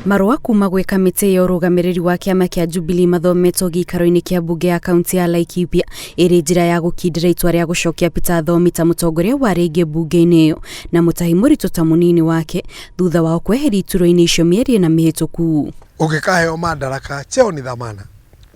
Marua kuma gwĩ kamĩtĩ ya ũrũgamĩrĩri wa kĩama kĩa Jubilee mathometwo gĩikaro-inĩ kĩa mbunge ya kaunti ya Laikipia ĩrĩ njĩra ya gũkindĩra itua rĩa gũcokia Peter Thomi ta mũtongoria wa rĩngĩ mbunge-inĩ ĩyo na Mũtahi Mũritũ ta mũnini wake thutha wao kweheria iturwa-inĩ icio mĩeri na mĩhĩtũku. Ũngĩkaheo madaraka cheo ni dhamana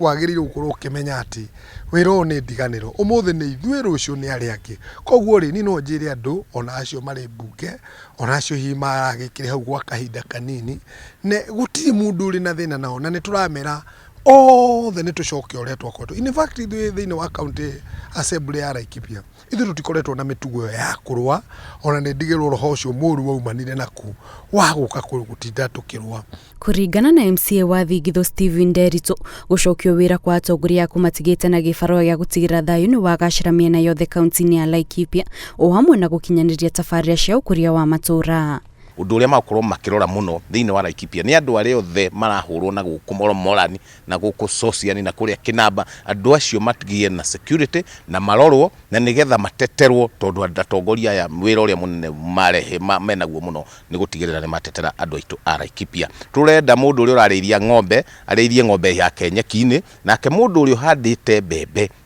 wagĩrĩirwo gũkorwo ũkĩmenya atĩ wĩra ũyũ nĩ ndiganĩro ũmũthĩ nĩ ithuĩ rũciũ nĩ arĩa angĩ. Koguo rĩ, niĩ no njĩre andũ ona acio marĩ mbunge ona acio hihi maragĩkire hau gwa kahinda kanini ne gũtirĩ mũndũ ũrĩ na thĩna nao na nĩ tũramera othe nĩ tũcoke ũrĩa twakoretwo. In fact thĩinĩ wa county assembly ya Laikipia ithuĩ tũtikoretwo na mĩtugo ya kũrũa ona nĩ ndigĩrwo roho ũcio mũru waumanire naku wa gũka gũtinda tũkĩrũa. Kũringana na MCA wa Thigitho Stephen Nderitu, gũcokio wĩra kwa atongoria kũmatigĩte na gĩbarũa gĩa gũtigĩra thayũ nĩ wagacĩra mĩena yothe kaunti-inĩ ya Laikipia o hamwe na gũkinyanĩria tabarĩra cia ũkũria wa matũũra. Ũndũ ũrĩa makorwo makĩrora mũno thĩinĩ wa Laikipia nĩ andũ arĩa othe marahũrwo na gũkũ Morani na gũkũ Sociani na kũrĩa Kinamba, andũ acio matigĩe na security na marorwo na nĩgetha mateterwo tondũ atongoria aya wĩra ũrĩa mũnene marehe menaguo mũno nĩ gũtigĩrĩra nĩ matetera andũ aitũ a Laikipia. Tũrenda mũndũ ũrĩa ũrarĩithia ng'ombe arĩithie ng'ombe yake nyeki-inĩ, nake mũndũ ũrĩa ũhandĩte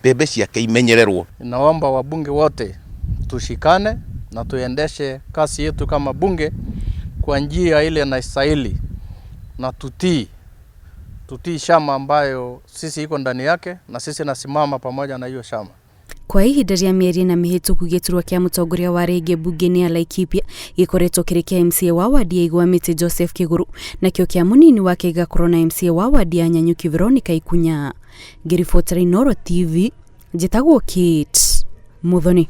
mbembe ciake imenyererwo. Naomba wabunge wote tushikane na tuendeshe kazi yetu kama bunge kwa njia ile inastahili na tutii shama ambayo sisi iko ndani yake na sisi nasimama pamoja na hiyo shama. Kwa ihinda rĩa mĩeri na mĩhĩtũku gĩturwa kĩa mũtongoria wa rĩngĩ mbunge-inĩ ya Laikipia gĩkoretwo kĩrĩ kĩa MCA wa wadi ya Igwamĩtĩ Joseph Kĩgũrũ na kĩo kĩa mũnini wake gĩgakorwo na MCA wa wadi ya Nyanyuki Veronica Ikunya. Ngĩribotera Inooro TV, njĩtagwo Kate Muthoni.